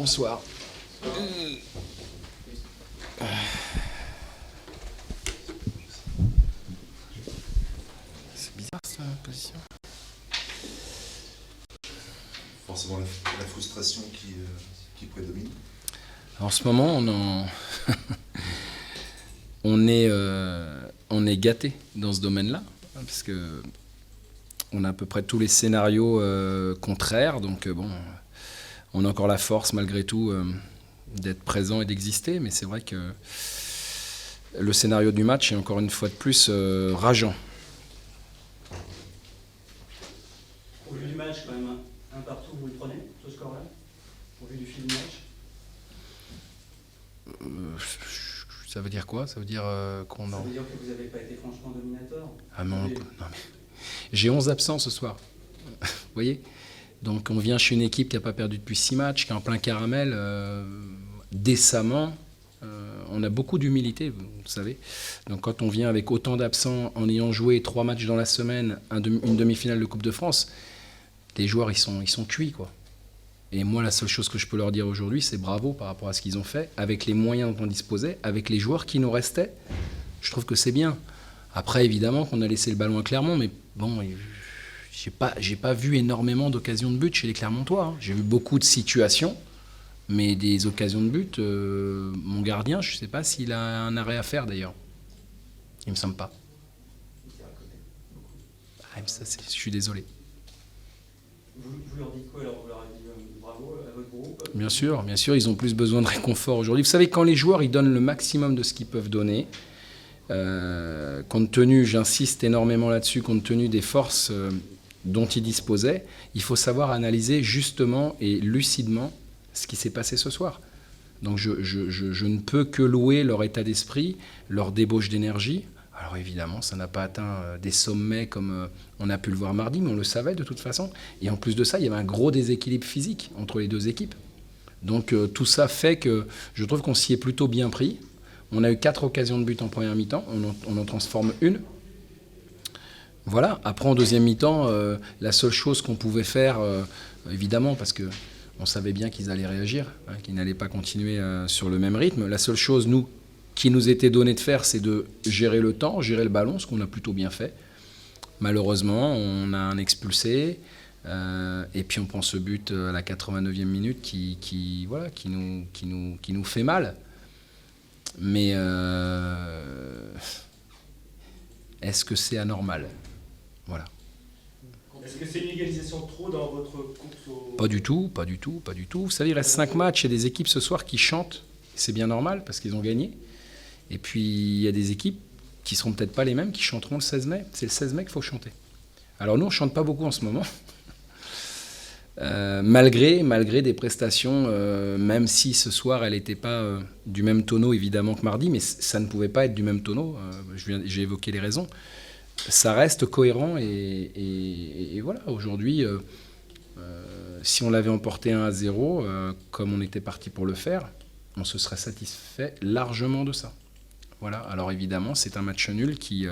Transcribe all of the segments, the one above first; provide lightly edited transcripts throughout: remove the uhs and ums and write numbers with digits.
bonsoir. C'est bizarre cette position. Forcément la frustration qui prédomine. En ce moment, on est gâté dans ce domaine-là, parce que on a à peu près tous les scénarios contraires, donc on a encore la force malgré tout d'être présent et d'exister, mais c'est vrai que le scénario du match est encore une fois de plus rageant. Au vu du match, quand même, un partout, vous le prenez, ce score-là? Au vu du fil du match? Ça veut dire quoi? Ça veut dire qu'on Ça veut dire que vous n'avez pas été franchement dominateur? Ah non, mais j'ai 11 absents ce soir. Vous voyez? Donc on vient chez une équipe qui n'a pas perdu depuis 6 matchs, qui est en plein caramel, décemment. On a beaucoup d'humilité, vous savez. Donc quand on vient avec autant d'absents, en ayant joué 3 matchs dans la semaine, une demi-finale de Coupe de France, les joueurs ils sont cuits, quoi. Et moi, la seule chose que je peux leur dire aujourd'hui, c'est bravo par rapport à ce qu'ils ont fait, avec les moyens dont on disposait, avec les joueurs qui nous restaient. Je trouve que c'est bien. Après, évidemment, qu'on a laissé le ballon à Clermont, mais bon, j'ai pas vu énormément d'occasions de but chez les Clermontois. Hein. J'ai vu beaucoup de situations, mais des occasions de but, mon gardien, je ne sais pas s'il a un arrêt à faire d'ailleurs. Il ne me semble pas. Ah, ça, je suis désolé. Vous leur dites quoi alors? Vous leur avez dit bravo à votre groupe? Bien sûr, ils ont plus besoin de réconfort aujourd'hui. Vous savez, quand les joueurs ils donnent le maximum de ce qu'ils peuvent donner, compte tenu, j'insiste énormément là-dessus, compte tenu des forces dont ils disposaient, il faut savoir analyser justement et lucidement ce qui s'est passé ce soir. Donc je ne peux que louer leur état d'esprit, leur débauche d'énergie. Alors évidemment, ça n'a pas atteint des sommets comme on a pu le voir mardi, mais on le savait de toute façon. Et en plus de ça, il y avait un gros déséquilibre physique entre les deux équipes. Donc tout ça fait que je trouve qu'on s'y est plutôt bien pris. On a eu 4 occasions de but en première mi-temps, on en transforme une. Voilà, après en deuxième mi-temps, la seule chose qu'on pouvait faire, évidemment, parce qu'on savait bien qu'ils allaient réagir, hein, qu'ils n'allaient pas continuer sur le même rythme, la seule chose, qui nous était donnée de faire, c'est de gérer le temps, gérer le ballon, ce qu'on a plutôt bien fait. Malheureusement, on a un expulsé, et puis on prend ce but à la 89e minute qui nous fait mal. Mais est-ce que c'est anormal? Voilà. Est-ce que c'est une égalisation trop dans votre course au... Pas du tout. Vous savez, il reste 5 matchs. Il y a des équipes ce soir qui chantent. C'est bien normal parce qu'ils ont gagné. Et puis, il y a des équipes qui ne seront peut-être pas les mêmes qui chanteront le 16 mai. C'est le 16 mai qu'il faut chanter. Alors nous, on ne chante pas beaucoup en ce moment. Malgré des prestations, même si ce soir, elle n'était pas du même tonneau, évidemment, que mardi, mais ça ne pouvait pas être du même tonneau. J'ai évoqué les raisons. Ça reste cohérent et voilà, aujourd'hui, si on l'avait emporté 1-0, comme on était parti pour le faire, on se serait satisfait largement de ça. Voilà, alors évidemment, c'est un match nul qui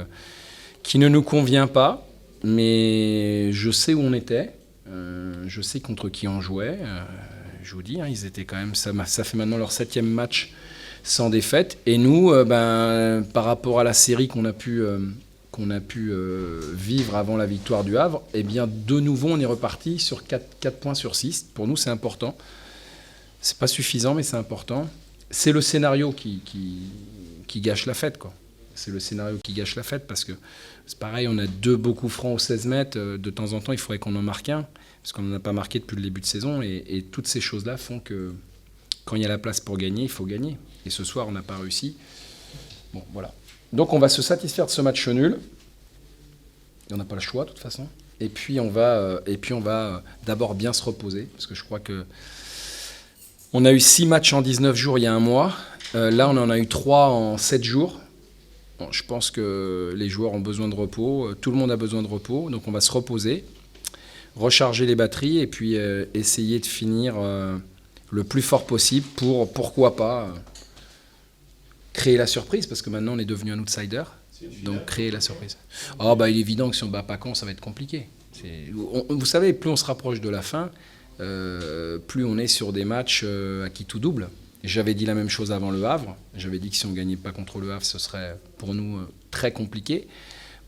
ne nous convient pas, mais je sais où on était, je sais contre qui on jouait. Je vous dis, hein, ils étaient quand même, ça fait maintenant leur 7e match sans défaite, et nous, par rapport à la série qu'on a pu vivre avant la victoire du Havre, eh bien, de nouveau, on est reparti sur 4 points sur 6. Pour nous, c'est important. C'est pas suffisant, mais c'est important. C'est le scénario qui gâche la fête, quoi. C'est le scénario qui gâche la fête, parce que c'est pareil, on a 2 beaux coups francs aux 16 mètres. De temps en temps, il faudrait qu'on en marque un, parce qu'on n'en a pas marqué depuis le début de saison. Et toutes ces choses-là font que quand il y a la place pour gagner, il faut gagner. Et ce soir, on n'a pas réussi. Bon, voilà. Donc on va se satisfaire de ce match nul. Et on n'a pas le choix de toute façon. Et puis on va d'abord bien se reposer, parce que je crois que on a eu 6 matchs en 19 jours il y a un mois. Là on en a eu 3 en 7 jours. Bon, je pense que les joueurs ont besoin de repos, tout le monde a besoin de repos, donc on va se reposer, recharger les batteries et puis essayer de finir le plus fort possible pour, pourquoi pas, créer la surprise, parce que maintenant on est devenu un outsider, donc créer la surprise. Il est évident que si on ne bat pas Caen, ça va être compliqué. Vous savez, plus on se rapproche de la fin, plus on est sur des matchs à qui tout double. J'avais dit la même chose avant Le Havre. J'avais dit que si on ne gagnait pas contre Le Havre, ce serait pour nous très compliqué.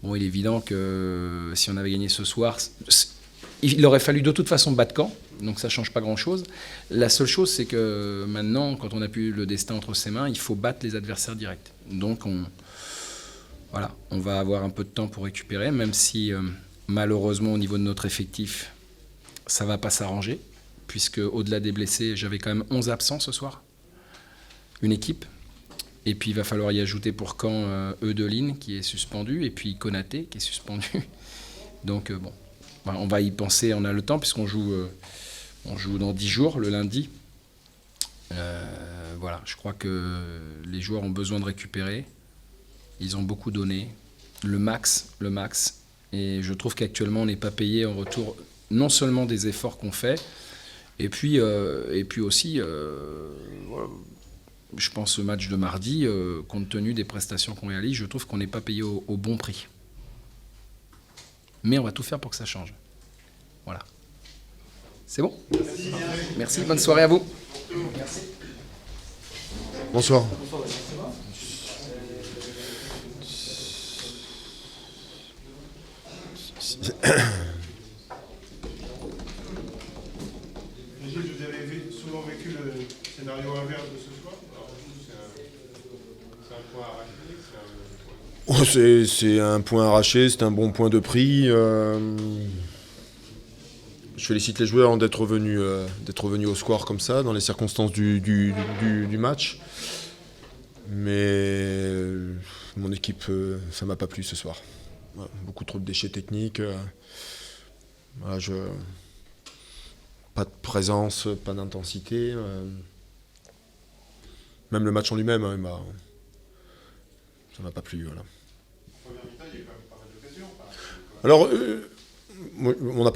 Bon, il est évident que si on avait gagné ce soir, il aurait fallu de toute façon battre Caen, donc ça ne change pas grand-chose. La seule chose, c'est que maintenant, quand on a plus le destin entre ses mains, il faut battre les adversaires directs. Donc on va avoir un peu de temps pour récupérer, même si malheureusement au niveau de notre effectif, ça ne va pas s'arranger, puisque au-delà des blessés, j'avais quand même 11 absents ce soir, une équipe. Et puis il va falloir y ajouter pour Caen Eudeline qui est suspendu, et puis Konaté qui est suspendu. Donc bon, on va y penser, on a le temps, puisqu'on joue, on joue dans 10 jours, le lundi. Voilà, je crois que les joueurs ont besoin de récupérer. Ils ont beaucoup donné, le max. Et je trouve qu'actuellement, on n'est pas payé en retour non seulement des efforts qu'on fait, et puis aussi, je pense au match de mardi, compte tenu des prestations qu'on réalise, je trouve qu'on n'est pas payé au bon prix. Mais on va tout faire pour que ça change. Voilà. C'est bon ? Merci, bonne soirée à vous. Merci. Bonsoir. Gilles, vous avez souvent vécu le scénario inverse de ce soir. Alors, c'est un point arraché. C'est un point arraché, c'est un bon point de prix. Je félicite les joueurs d'être revenus au score comme ça, dans les circonstances du match. Mais mon équipe, ça m'a pas plu ce soir. Voilà, beaucoup trop de déchets techniques. Voilà, pas de présence, pas d'intensité. Même le match en lui-même, hein, ça m'a pas plu. Voilà. Première mi-temps, il y a eu quand même pas mal d'occasions. Alors, on n'a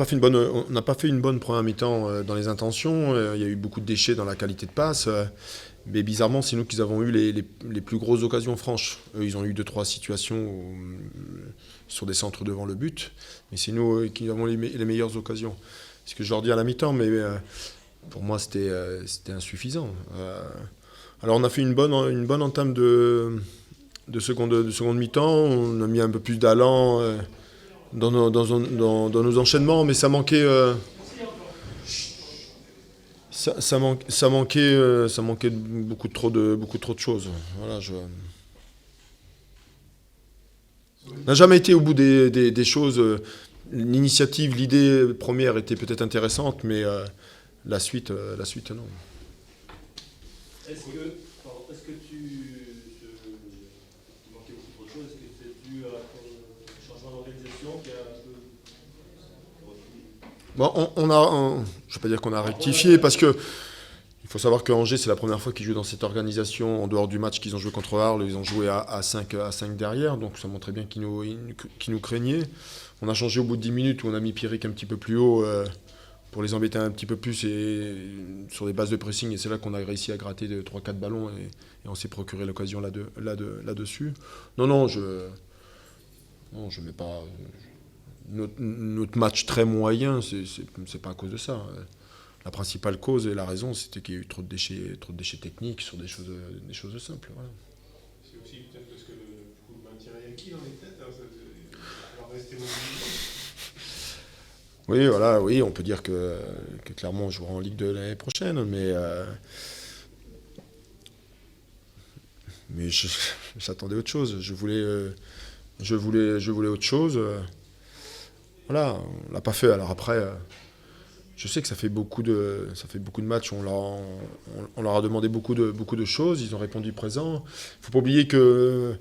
pas fait une bonne première mi-temps dans les intentions. Il y a eu beaucoup de déchets dans la qualité de passe. Mais bizarrement, c'est nous qui avons eu les plus grosses occasions franches. Eux, ils ont eu 2-3 situations sur des centres devant le but. Mais c'est nous qui avons les meilleures occasions. C'est ce que je leur dis à la mi-temps, mais pour moi, c'était insuffisant. Alors, on a fait une bonne entame de seconde mi-temps. On a mis un peu plus d'allant dans nos enchaînements, mais ça manquait... Ça manquait beaucoup trop de choses. Voilà, on n'a jamais été au bout des choses. L'initiative, l'idée première était peut-être intéressante, mais la suite, non. Est-ce que tu manquais beaucoup trop de choses? Est-ce que c'est dû à un changement d'organisation qui a un peu... Bon, je ne vais pas dire qu'on a rectifié, parce que il faut savoir que Angers, c'est la première fois qu'ils jouent dans cette organisation. En dehors du match qu'ils ont joué contre Arles, ils ont joué à 5 derrière, donc ça montrait bien qu'ils nous craignaient. On a changé au bout de 10 minutes, où on a mis Pierrick un petit peu plus haut pour les embêter un petit peu plus et sur des bases de pressing, et c'est là qu'on a réussi à gratter 3-4 ballons et on s'est procuré l'occasion là-dessus. Non, je mets pas... Notre match très moyen, c'est pas à cause de ça. La principale cause et la raison, c'était qu'il y a eu trop de déchets techniques sur des choses simples. Voilà. C'est aussi peut-être parce que le maintien est acquis dans les têtes, hein, ça va rester mobilisé. Oui, voilà, oui, on peut dire que Clermont jouera en Ligue 2 l'année prochaine, mais j'attendais autre chose. Je voulais autre chose. Voilà, on l'a pas fait. Alors après, je sais que ça fait beaucoup de matchs. On leur a demandé beaucoup de choses. Ils ont répondu présent. Il faut pas oublier que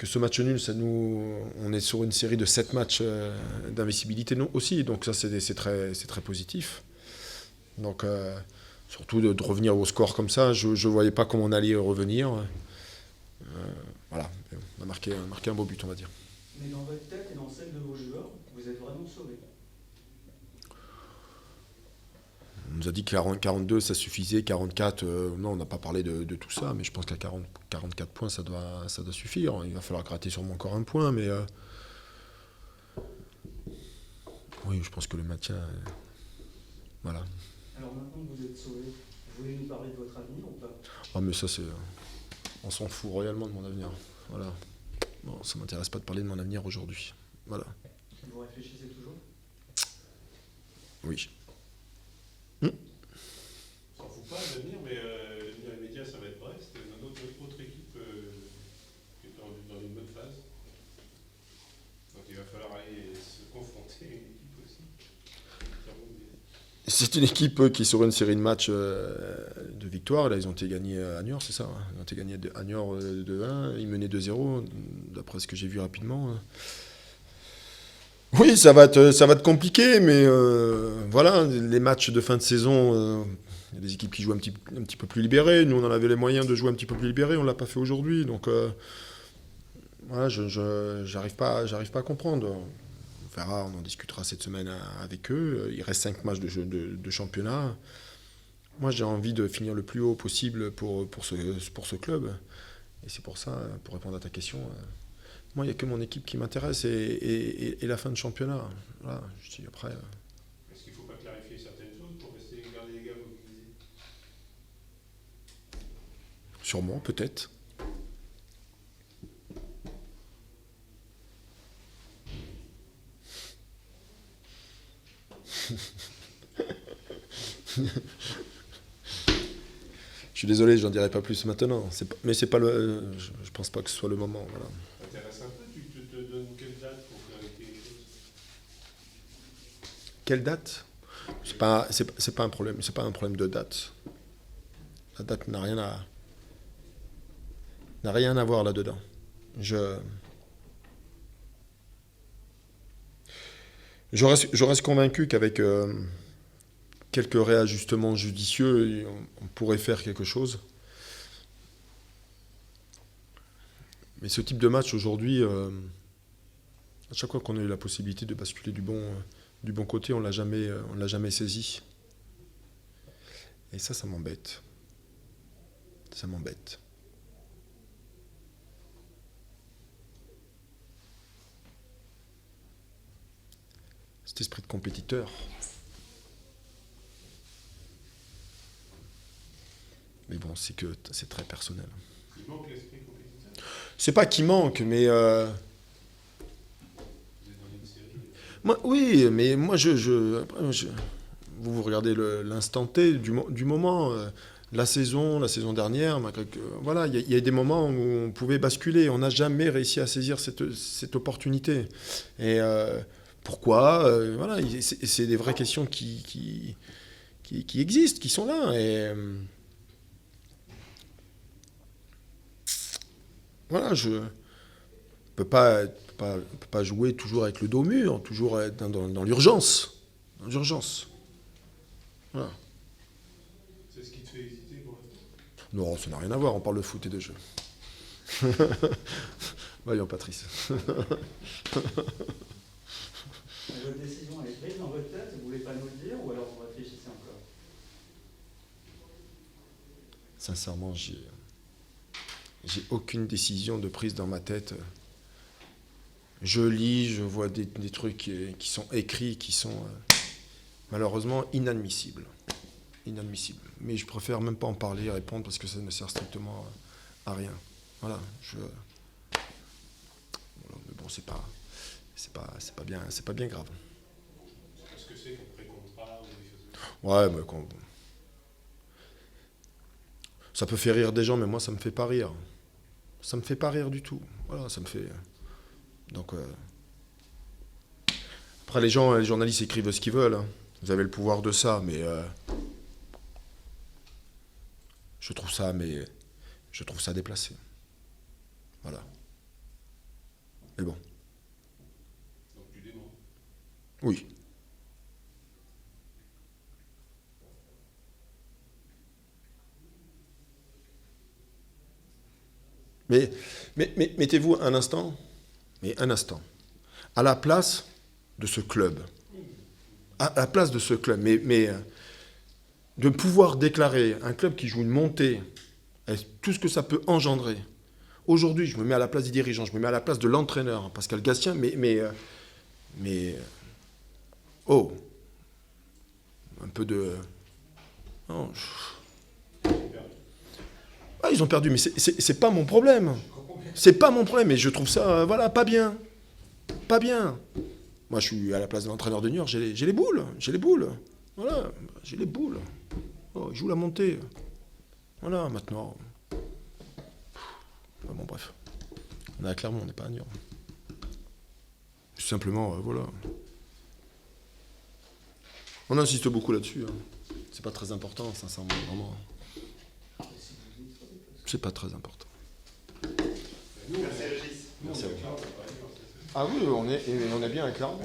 ce match nul, on est sur une série de 7 matchs d'invisibilité aussi. Donc ça, c'est très positif. Donc surtout de revenir au score comme ça, je ne voyais pas comment on allait revenir. Voilà, on a marqué un beau but, on va dire. Mais dans votre tête et dans celle de vos joueurs, vous êtes vraiment sauvés. On nous a dit que 42, ça suffisait, 44, non, on n'a pas parlé de tout ça, mais je pense qu'à 44 points, ça doit suffire. Il va falloir gratter sûrement encore un point, mais oui, je pense que le maintien Voilà. Alors maintenant que vous êtes sauvé, vous voulez nous parler de votre avenir ou pas? Ah mais ça c'est... on s'en fout royalement de mon avenir. Voilà. Bon, ça m'intéresse pas de parler de mon avenir aujourd'hui. Voilà. Vous réfléchissez toujours? Oui. On s'en fout pas de l'avenir, mais l'avenir immédiat, ça va être Brest. Notre autre équipe qui est dans une bonne phase. Donc il va falloir aller se confronter à une équipe aussi. C'est une équipe qui est sur une série de matchs de victoires. Là, ils ont été gagnés à Niort, c'est ça, hein. Ils ont été gagnés à Niort 2-1. Ils menaient 2-0, d'après ce que j'ai vu rapidement. Oui, ça va être compliqué, mais voilà, les matchs de fin de saison, il y a des équipes qui jouent un petit peu plus libérées. Nous, on en avait les moyens de jouer un petit peu plus libérés, on ne l'a pas fait aujourd'hui. Donc, voilà, j'arrive pas à comprendre. On verra, on en discutera cette semaine avec eux. Il reste 5 matchs de championnat. Moi, j'ai envie de finir le plus haut possible pour ce club. Et c'est pour ça, pour répondre à ta question, moi, il n'y a que mon équipe qui m'intéresse et la fin de championnat. Voilà, je dis après. Est-ce qu'il ne faut pas clarifier certaines choses pour garder les gars mobilisés? Sûrement, peut-être. Je suis désolé, j'en dirai pas plus maintenant. Mais c'est pas je pense pas que ce soit le moment. Voilà. Ça t'intéresse un peu? Tu te donnes quelle date pour clarifier les choses? Quelle date? C'est pas un problème. C'est pas un problème de date. La date n'a rien à voir là-dedans. Je reste convaincu qu'avec quelques réajustements judicieux, on pourrait faire quelque chose. Mais ce type de match aujourd'hui, à chaque fois qu'on a eu la possibilité de basculer du bon côté, on l'a jamais saisi. Et ça m'embête. Ça m'embête. Cet esprit de compétiteur. Mais bon, c'est très personnel. Il manque l'esprit compétiteur. C'est pas qu'il manque, mais... Vous êtes dans une série. oui, mais moi, vous regardez l'instant T du moment, la saison dernière, voilà, il y a des moments où on pouvait basculer. On n'a jamais réussi à saisir cette opportunité. Et pourquoi voilà, c'est des vraies questions qui existent, qui sont là. Et voilà, je ne peux pas jouer toujours avec le dos au mur, toujours être dans l'urgence. Dans l'urgence. Voilà. C'est ce qui te fait hésiter pour l'instant? Non, ça n'a rien à voir, on parle de foot et de jeu. Voyons, Patrice. Votre décision elle est prise dans votre tête, vous ne voulez pas nous le dire ou alors vous réfléchissez encore? Sincèrement, j'ai aucune décision de prise dans ma tête. Je lis, je vois des trucs qui sont écrits, qui sont malheureusement inadmissibles. Inadmissibles. Mais je préfère même pas en parler, répondre, parce que ça ne sert strictement à rien. Voilà. Mais bon, c'est pas bien grave. Est-ce que c'est qu'un pré-contrat ou des choses comme Ouais, mais ça peut faire rire des gens, mais moi, ça me fait pas rire. Ça me fait pas rire du tout. Voilà, ça me fait... Donc... Après, les journalistes écrivent ce qu'ils veulent. Hein. Vous avez le pouvoir de ça, mais... Je trouve ça déplacé. Voilà. Mais bon. Donc tu démons. Oui. Mais mettez-vous un instant, à la place de ce club. À la place de ce club. Mais de pouvoir déclarer un club qui joue une montée, avec tout ce que ça peut engendrer. Aujourd'hui, je me mets à la place des dirigeants, je me mets à la place de l'entraîneur, Pascal Gastien, oh, un peu de... Non, Ah, ils ont perdu, mais c'est pas mon problème. C'est pas mon problème, et je trouve ça, voilà, pas bien. Pas bien. Moi, je suis à la place de l'entraîneur de Niort, j'ai les boules. Voilà, j'ai les boules. Oh, ils jouent la montée. Voilà, maintenant. Bon, bref. On est à Clermont, on n'est pas à Niort. Tout simplement, voilà. On insiste beaucoup là-dessus. Hein. C'est pas très important, sincèrement, vraiment. C'est pas très important. Merci à vous. Ah oui, on est bien à Clermont.